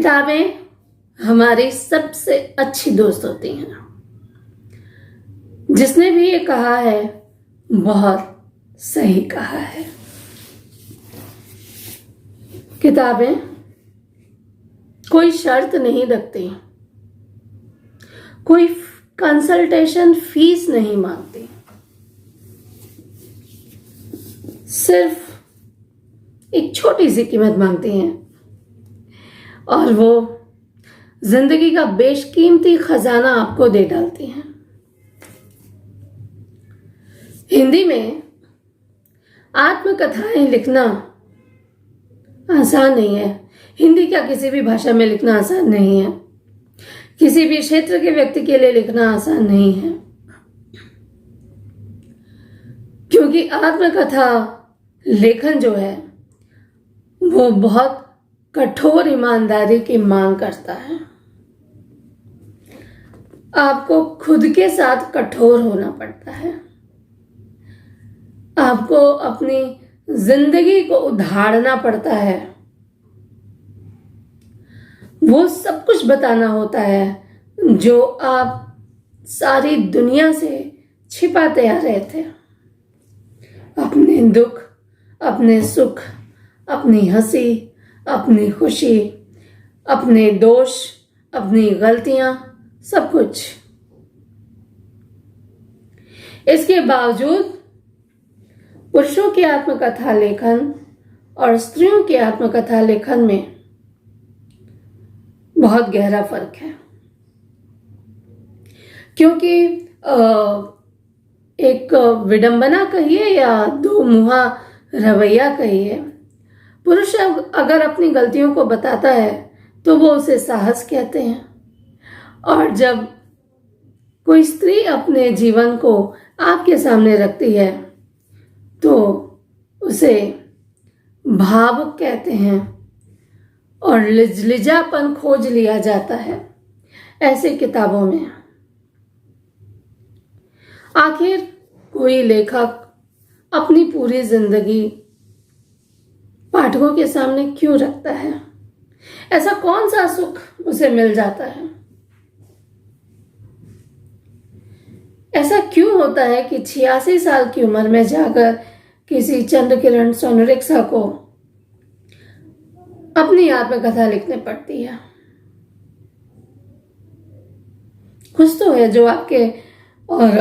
किताबें हमारी सबसे अच्छी दोस्त होती हैं। जिसने भी ये कहा है बहुत सही कहा है। किताबें कोई शर्त नहीं रखती, कोई कंसल्टेशन फीस नहीं मांगती, सिर्फ एक छोटी सी कीमत मांगती हैं और वो जिंदगी का बेशकीमती खजाना आपको दे डालती हैं। हिंदी में आत्मकथाएं लिखना आसान नहीं है। हिंदी क्या किसी भी भाषा में लिखना आसान नहीं है। किसी भी क्षेत्र के व्यक्ति के लिए लिखना आसान नहीं है, क्योंकि आत्मकथा लेखन जो है वो बहुत कठोर ईमानदारी की मांग करता है। आपको खुद के साथ कठोर होना पड़ता है। आपको अपनी जिंदगी को उधारना पड़ता है। वो सब कुछ बताना होता है जो आप सारी दुनिया से छिपाते आ रहे थे। अपने दुख, अपने सुख, अपनी हंसी, अपनी खुशी, अपने दोष, अपनी गलतियां, सब कुछ। इसके बावजूद पुरुषों की आत्मकथा लेखन और स्त्रियों की आत्मकथा लेखन में बहुत गहरा फर्क है। क्योंकि एक विडंबना कहिए या दो मुहा रवैया कहिए, पुरुष अगर अपनी गलतियों को बताता है तो वो उसे साहस कहते हैं, और जब कोई स्त्री अपने जीवन को आपके सामने रखती है तो उसे भावुक कहते हैं और लिजलिजापन खोज लिया जाता है ऐसे किताबों में। आखिर कोई लेखक अपनी पूरी जिंदगी पाठकों के सामने क्यों रखता है? ऐसा कौन सा सुख उसे मिल जाता है? ऐसा क्यों होता है कि 86 साल की उम्र में जाकर किसी चंद्र किरण सोनरिक्सा को अपनी आत्मकथा लिखने पड़ती है? कुछ तो है जो आपके और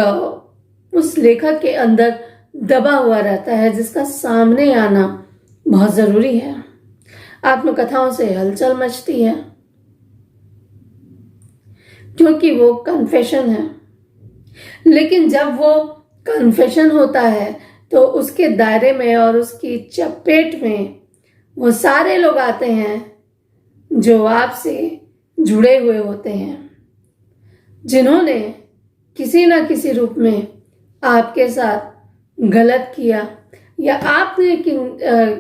उस लेखक के अंदर दबा हुआ रहता है, जिसका सामने आना बहुत जरूरी है। आत्मकथाओं से हलचल मचती है क्योंकि वो कन्फेशन है, लेकिन जब वो कन्फेशन होता है तो उसके दायरे में और उसकी चपेट में वो सारे लोग आते हैं जो आपसे जुड़े हुए होते हैं, जिन्होंने किसी ना किसी रूप में आपके साथ गलत किया या आपने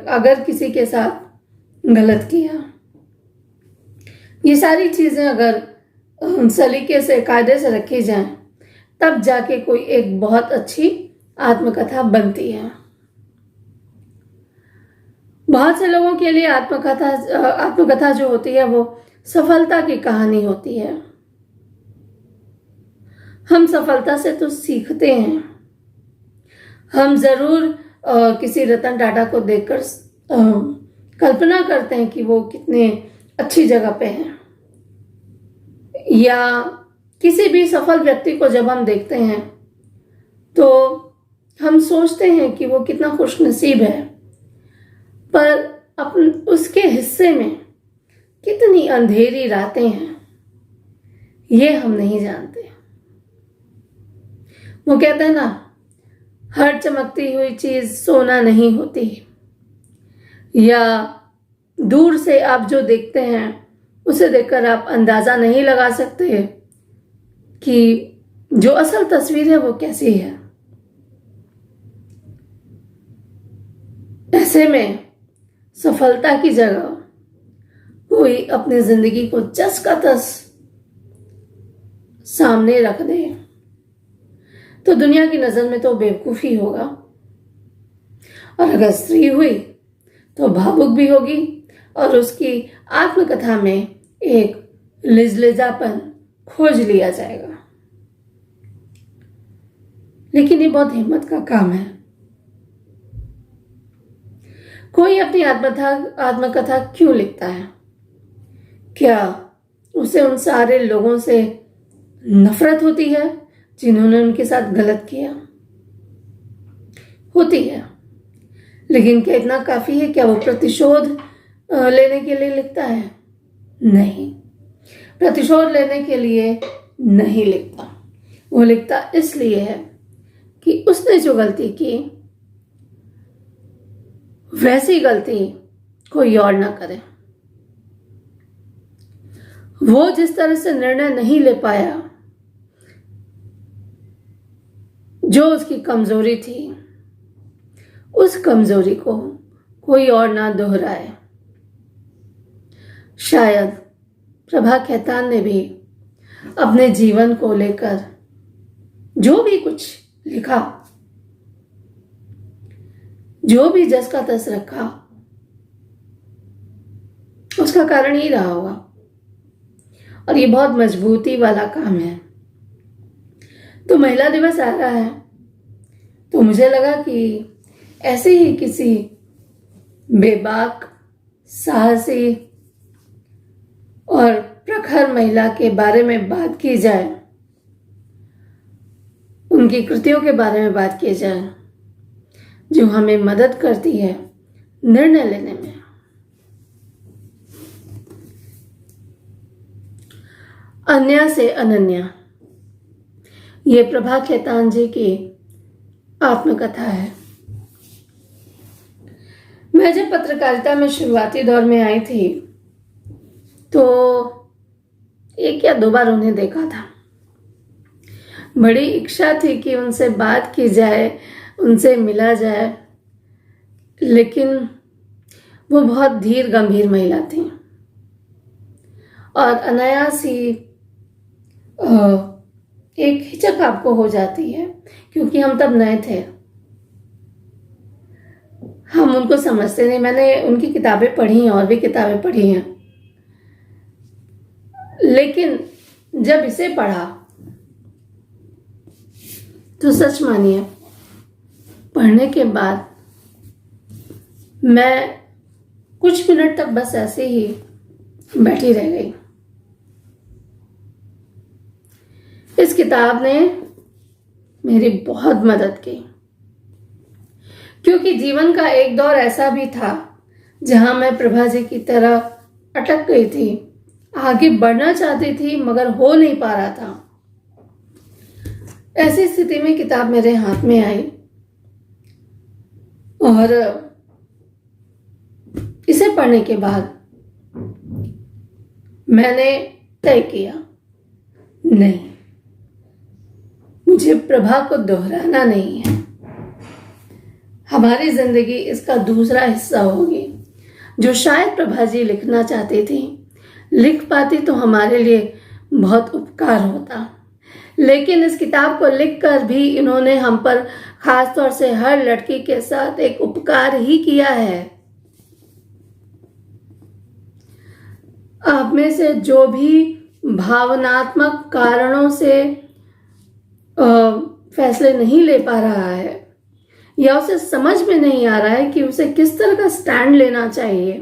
अगर किसी के साथ गलत किया। ये सारी चीजें अगर सलीके से, कायदे से रखी जाएं, तब जाके कोई एक बहुत अच्छी आत्मकथा बनती है। बहुत से लोगों के लिए आत्मकथा जो होती है वो सफलता की कहानी होती है। हम सफलता से तो सीखते हैं। हम जरूर किसी रतन टाटा को देखकर कल्पना करते हैं कि वो कितने अच्छी जगह पे हैं, या किसी भी सफल व्यक्ति को जब हम देखते हैं तो हम सोचते हैं कि वो कितना खुशनसीब है, पर उसके हिस्से में कितनी अंधेरी रातें हैं ये हम नहीं जानते। वो कहते हैं ना, हर चमकती हुई चीज सोना नहीं होती, या दूर से आप जो देखते हैं उसे देखकर आप अंदाजा नहीं लगा सकते कि जो असल तस्वीर है वो कैसी है। ऐसे में सफलता की जगह कोई अपनी जिंदगी को जस का तस सामने रख दे तो दुनिया की नजर में तो बेवकूफी होगा, और अगर स्त्री हुई तो भावुक भी होगी और उसकी आत्मकथा में एक लिजलिजापन खोज लिया जाएगा। लेकिन ये बहुत हिम्मत का काम है। कोई अपनी आत्मकथा क्यों लिखता है? क्या उसे उन सारे लोगों से नफरत होती है जिन्होंने उनके साथ गलत किया? होती है, लेकिन क्या इतना काफी है? क्या वो प्रतिशोध लेने के लिए लिखता है? नहीं, प्रतिशोध लेने के लिए नहीं लिखता। वो लिखता इसलिए है कि उसने जो गलती की वैसी गलती कोई और ना करे। वो जिस तरह से निर्णय नहीं ले पाया, जो उसकी कमजोरी थी, उस कमजोरी को कोई और ना दोहराए। शायद प्रभा खेतान ने भी अपने जीवन को लेकर जो भी कुछ लिखा, जो भी जस का तस रखा, उसका कारण ही रहा होगा। और ये बहुत मजबूती वाला काम है। तो महिला दिवस आ रहा है, तो मुझे लगा कि ऐसे ही किसी बेबाक, साहसी और प्रखर महिला के बारे में बात की जाए, उनकी कृतियों के बारे में बात की जाए, जो हमें मदद करती है निर्णय लेने में। अन्या से अनन्या, ये प्रभा खेतान जी की आत्मकथा है। मैं जब पत्रकारिता में शुरुआती दौर में आई थी तो एक या दो बार उन्हें देखा था। बड़ी इच्छा थी कि उनसे बात की जाए, उनसे मिला जाए, लेकिन वो बहुत धीर गंभीर महिला थी और अनायास ही एक हिचक आपको हो जाती है, क्योंकि हम तब नए थे, हम उनको समझते नहीं। मैंने उनकी किताबें पढ़ी हैं, और भी किताबें पढ़ी हैं, लेकिन जब इसे पढ़ा तो सच मानिए, पढ़ने के बाद मैं कुछ मिनट तक बस ऐसे ही बैठी रह गई। इस किताब ने मेरी बहुत मदद की, क्योंकि जीवन का एक दौर ऐसा भी था जहां मैं प्रभा जी की तरह अटक गई थी, आगे बढ़ना चाहती थी मगर हो नहीं पा रहा था। ऐसी स्थिति में किताब मेरे हाथ में आई और इसे पढ़ने के बाद मैंने तय किया, नहीं, मुझे प्रभा को दोहराना नहीं है। हमारी जिंदगी इसका दूसरा हिस्सा होगी, जो शायद प्रभा जी लिखना चाहती थी। लिख पाती तो हमारे लिए बहुत उपकार होता, लेकिन इस किताब को लिखकर भी इन्होंने हम पर, खास तौर से हर लड़की के साथ, एक उपकार ही किया है। आप में से जो भी भावनात्मक कारणों से फैसले नहीं ले पा रहा है, या उसे समझ में नहीं आ रहा है कि उसे किस तरह का स्टैंड लेना चाहिए,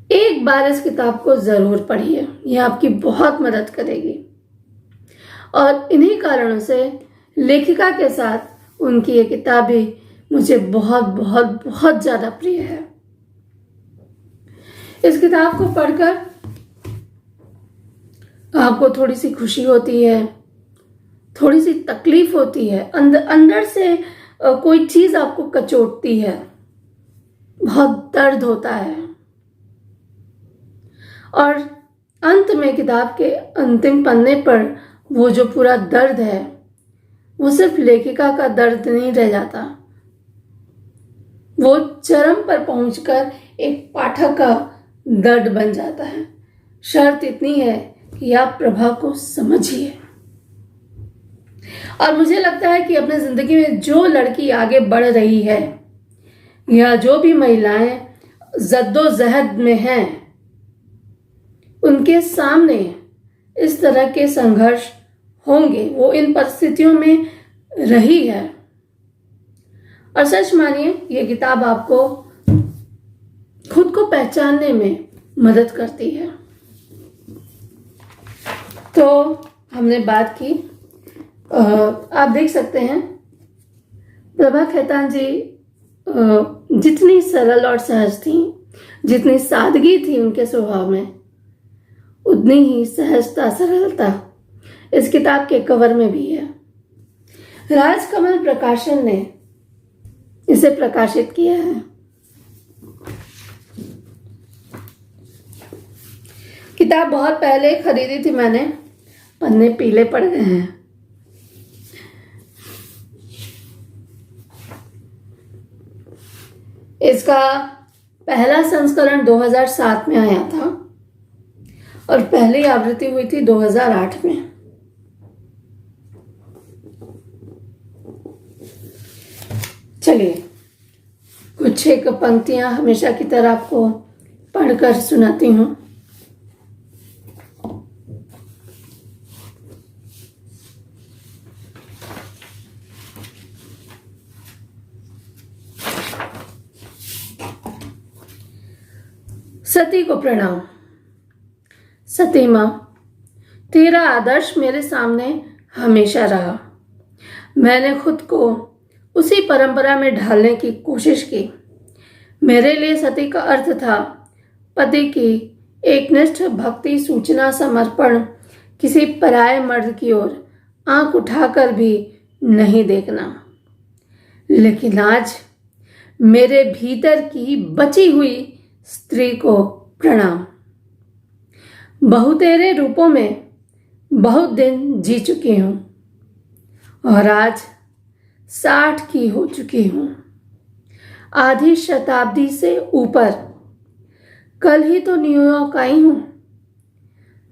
एक बार इस किताब को जरूर पढ़िए। यह आपकी बहुत मदद करेगी। और इन्हीं कारणों से लेखिका के साथ उनकी ये किताब भी मुझे बहुत बहुत बहुत ज्यादा प्रिय है। इस किताब को पढ़कर आपको थोड़ी सी खुशी होती है, थोड़ी सी तकलीफ होती है, अंदर से कोई चीज आपको कचोटती है, बहुत दर्द होता है। और अंत में किताब के अंतिम पन्ने पर वो जो पूरा दर्द है, वो सिर्फ लेखिका का दर्द नहीं रह जाता, वो चरम पर पहुंचकर एक पाठक का दर्द बन जाता है। शर्त इतनी है कि आप प्रभा को समझिए। और मुझे लगता है कि अपनी जिंदगी में जो लड़की आगे बढ़ रही है, या जो भी महिलाएं जद्दोजहद में हैं, उनके सामने इस तरह के संघर्ष होंगे, वो इन परिस्थितियों में रही है। और सच मानिए, ये किताब आपको खुद को पहचानने में मदद करती है। तो हमने बात की, आप देख सकते हैं प्रभा खेतान जी जितनी सरल और सहज थी, जितनी सादगी थी उनके स्वभाव में, उतनी ही सहजता, सरलता इस किताब के कवर में भी है। राजकमल प्रकाशन ने इसे प्रकाशित किया है। किताब बहुत पहले खरीदी थी मैंने, पन्ने पीले पड़ गए हैं। इसका पहला संस्करण 2007 में आया था और पहली आवृत्ति हुई थी 2008 में। चलिए कुछ एक पंक्तियां हमेशा की तरह आपको पढ़कर सुनाती हूं। सती को प्रणाम। सती मां, तेरा आदर्श मेरे सामने हमेशा रहा। मैंने खुद को उसी परंपरा में ढालने की कोशिश की। मेरे लिए सती का अर्थ था पति की एकनिष्ठ भक्ति, सूचना, समर्पण, किसी पराये मर्द की ओर आंख उठाकर भी नहीं देखना। लेकिन आज मेरे भीतर की बची हुई स्त्री को प्रणाम। बहुतेरे रूपों में बहुत दिन जी चुकी हूं और आज 60 की हो चुकी हूं। आधी शताब्दी से ऊपर। कल ही तो न्यूयॉर्क आई हूं।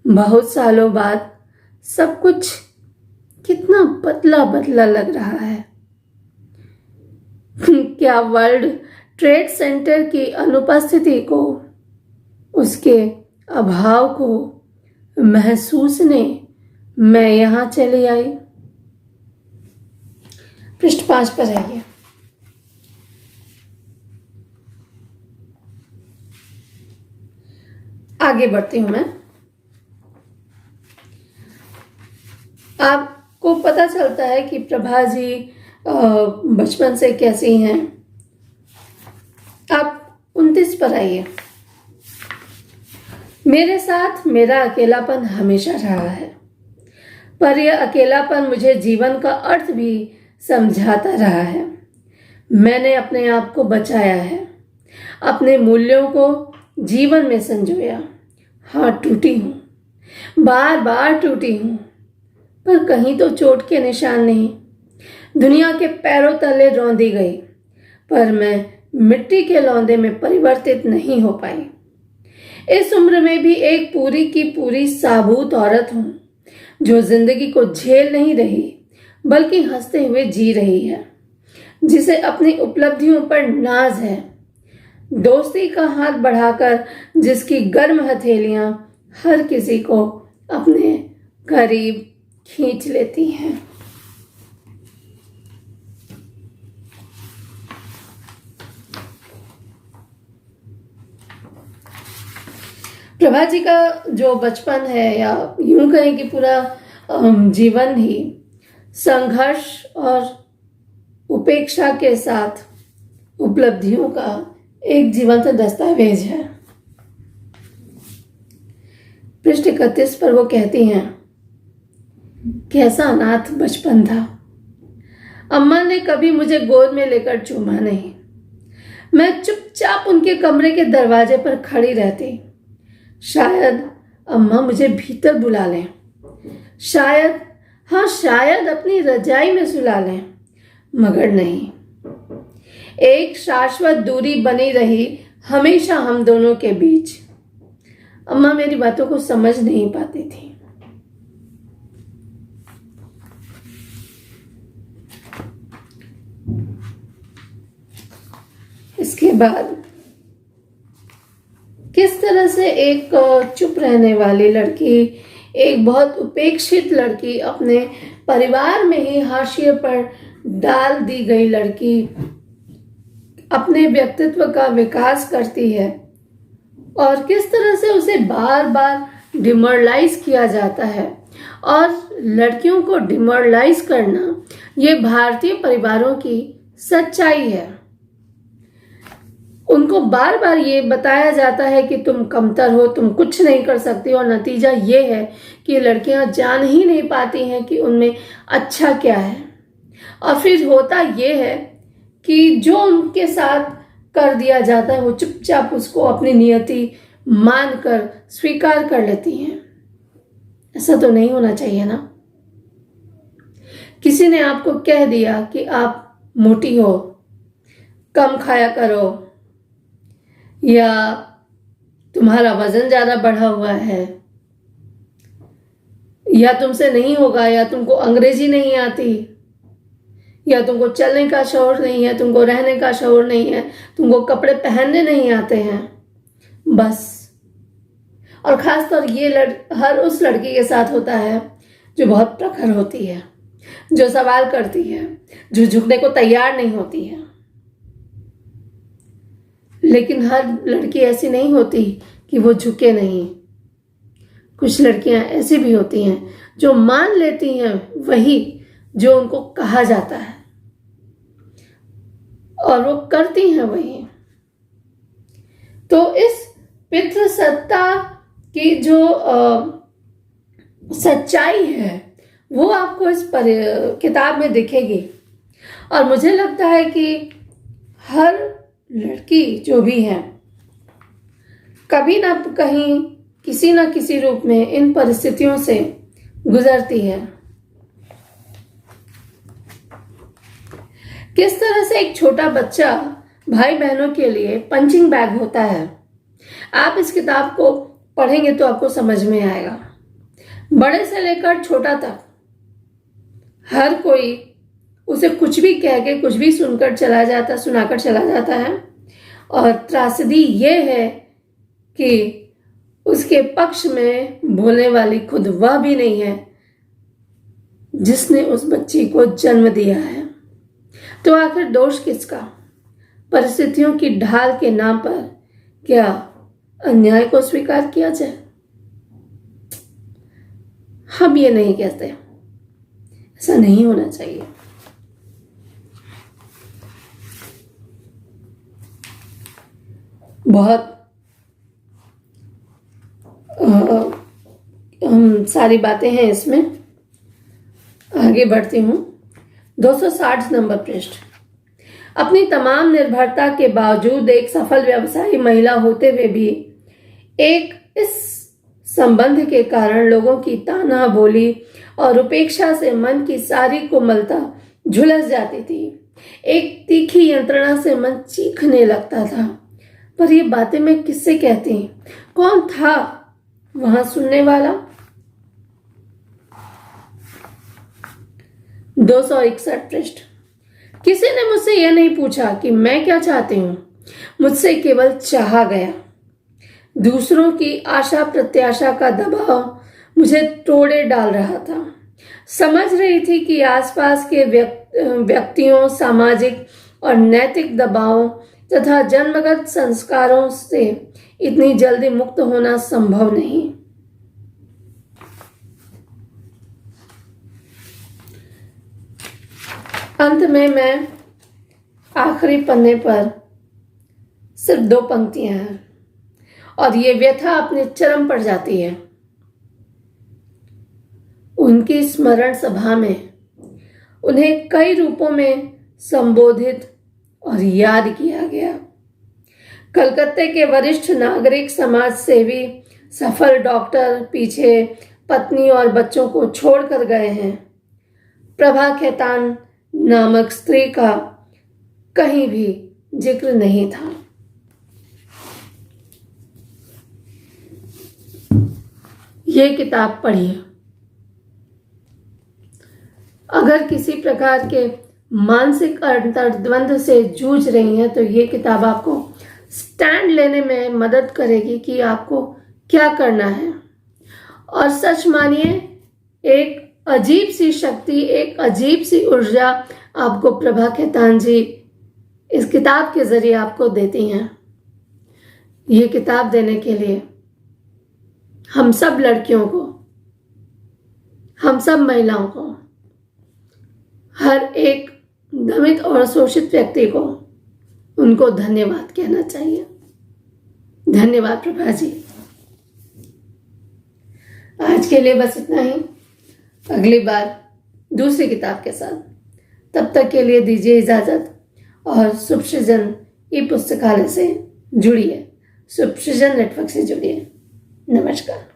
बहुत सालों बाद सब कुछ कितना बदला बदला लग रहा है। क्या वर्ल्ड ट्रेड सेंटर की अनुपस्थिति को, उसके अभाव को महसूसने मैं यहां चली आई। पृष्ठ 5 पर आइए। आगे बढ़ती हूं मैं। आपको पता चलता है कि प्रभा जी बचपन से कैसी हैं। आप 29 पर आइए। मेरे साथ मेरा अकेलापन हमेशा रहा है, पर यह अकेलापन मुझे जीवन का अर्थ भी समझाता रहा है। मैंने अपने आप को बचाया है, अपने मूल्यों को जीवन में संजोया। हाँ, टूटी हूं, बार बार टूटी हूं, पर कहीं तो चोट के निशान नहीं। दुनिया के पैरों तले रौंदी गई, पर मैं मिट्टी के लौंदे में परिवर्तित नहीं हो पाई। इस उम्र में भी एक पूरी की पूरी साबुत औरत हूं, जो जिंदगी को झेल नहीं रही, बल्कि हंसते हुए जी रही है, जिसे अपनी उपलब्धियों पर नाज है। दोस्ती का हाथ बढ़ाकर जिसकी गर्म हथेलियां हर किसी को अपने करीब खींच लेती हैं। प्रभा जी का जो बचपन है, या यूं कहें कि पूरा जीवन ही संघर्ष और उपेक्षा के साथ उपलब्धियों का एक जीवंत दस्तावेज है। पृष्ठ 31 पर वो कहती हैं, कैसा अनाथ बचपन था। अम्मा ने कभी मुझे गोद में लेकर चूमा नहीं। मैं चुपचाप उनके कमरे के दरवाजे पर खड़ी रहती। शायद अम्मा मुझे भीतर बुला लें, शायद, हाँ शायद अपनी रजाई में सुला लें, मगर नहीं। एक शाश्वत दूरी बनी रही हमेशा हम दोनों के बीच। अम्मा मेरी बातों को समझ नहीं पाती थी। इसके बाद किस तरह से एक चुप रहने वाली लड़की, एक बहुत उपेक्षित लड़की, अपने परिवार में ही हाशिए पर डाल दी गई लड़की अपने व्यक्तित्व का विकास करती है और किस तरह से उसे बार बार डिमोरलाइज किया जाता है। और लड़कियों को डिमोरलाइज करना ये भारतीय परिवारों की सच्चाई है। उनको बार बार ये बताया जाता है कि तुम कमतर हो, तुम कुछ नहीं कर सकती, और नतीजा ये है कि लड़कियां जान ही नहीं पाती हैं कि उनमें अच्छा क्या है। और फिर होता ये है कि जो उनके साथ कर दिया जाता है वो चुपचाप उसको अपनी नियति मानकर स्वीकार कर लेती हैं। ऐसा तो नहीं होना चाहिए ना। किसी ने आपको कह दिया कि आप मोटी हो, कम खाया करो, या तुम्हारा वजन ज्यादा बढ़ा हुआ है, या तुमसे नहीं होगा, या तुमको अंग्रेजी नहीं आती, या तुमको चलने का शौर नहीं है, तुमको रहने का शौर नहीं है, तुमको कपड़े पहनने नहीं आते हैं, बस। और खासतौर ये हर उस लड़की के साथ होता है जो बहुत प्रखर होती है, जो सवाल करती है, जो झुकने को तैयार नहीं होती है। लेकिन हर लड़की ऐसी नहीं होती कि वो झुके नहीं। कुछ लड़कियां ऐसी भी होती हैं जो मान लेती हैं वही जो उनको कहा जाता है और वो करती हैं वही। तो इस पितृसत्ता की जो सच्चाई है वो आपको इस किताब में दिखेगी। और मुझे लगता है कि हर लड़की जो भी है कभी ना कहीं किसी ना किसी रूप में इन परिस्थितियों से गुजरती है। किस तरह से एक छोटा बच्चा भाई बहनों के लिए पंचिंग बैग होता है, आप इस किताब को पढ़ेंगे तो आपको समझ में आएगा। बड़े से लेकर छोटा तक हर कोई उसे कुछ भी कह के कुछ भी सुनाकर चला जाता है। और त्रासदी ये है कि उसके पक्ष में बोलने वाली खुद वह भी नहीं है जिसने उस बच्ची को जन्म दिया है। तो आखिर दोष किसका? परिस्थितियों की ढाल के नाम पर क्या अन्याय को स्वीकार किया जाए? हम ये नहीं कहते, ऐसा नहीं होना चाहिए। बहुत सारी बातें हैं इसमें, आगे बढ़ती हूं। 260 नंबर पृष्ठ। अपनी तमाम निर्भरता के बावजूद एक सफल व्यवसायी महिला होते हुए भी एक इस संबंध के कारण लोगों की ताना बोली और उपेक्षा से मन की सारी कोमलता झुलस जाती थी। एक तीखी यंत्रणा से मन चीखने लगता था। पर ये बातें मैं किससे कहती? कौन था वहां सुनने वाला? 261 पृष्ठ। किसी ने मुझसे यह नहीं पूछा कि मैं क्या चाहती हूं, मुझसे केवल चाहा गया। दूसरों की आशा प्रत्याशा का दबाव मुझे तोड़े डाल रहा था। समझ रही थी कि आसपास के व्यक्तियों, सामाजिक और नैतिक दबावों तथा जन्मगत संस्कारों से इतनी जल्दी मुक्त होना संभव नहीं। अंत में मैं आखिरी पन्ने पर सिर्फ 2 पंक्तियां हैं और ये व्यथा अपने चरम पर जाती है। उनकी स्मरण सभा में उन्हें कई रूपों में संबोधित और याद किया गया। कलकत्ते के वरिष्ठ नागरिक, समाज सेवी, सफल डॉक्टर पीछे पत्नी और बच्चों को छोड़कर गए हैं। प्रभा खेतान नामक स्त्री का कहीं भी जिक्र नहीं था। ये किताब पढ़िए। अगर किसी प्रकार के मानसिक अंतर्द्वंद से जूझ रही हैं तो ये किताब आपको स्टैंड लेने में मदद करेगी कि आपको क्या करना है। और सच मानिए, एक अजीब सी शक्ति, एक अजीब सी ऊर्जा आपको प्रभा खेतान जी इस किताब के जरिए आपको देती हैं। ये किताब देने के लिए हम सब लड़कियों को, हम सब महिलाओं को, हर एक दमित और शोषित व्यक्ति को उनको धन्यवाद कहना चाहिए। धन्यवाद प्रभा जी। आज के लिए बस इतना ही। अगली बार दूसरी किताब के साथ। तब तक के लिए दीजिए इजाजत और शुभसृजन ई पुस्तकालय से जुड़िए, शुभसृजन नेटवर्क से जुड़िए। नमस्कार।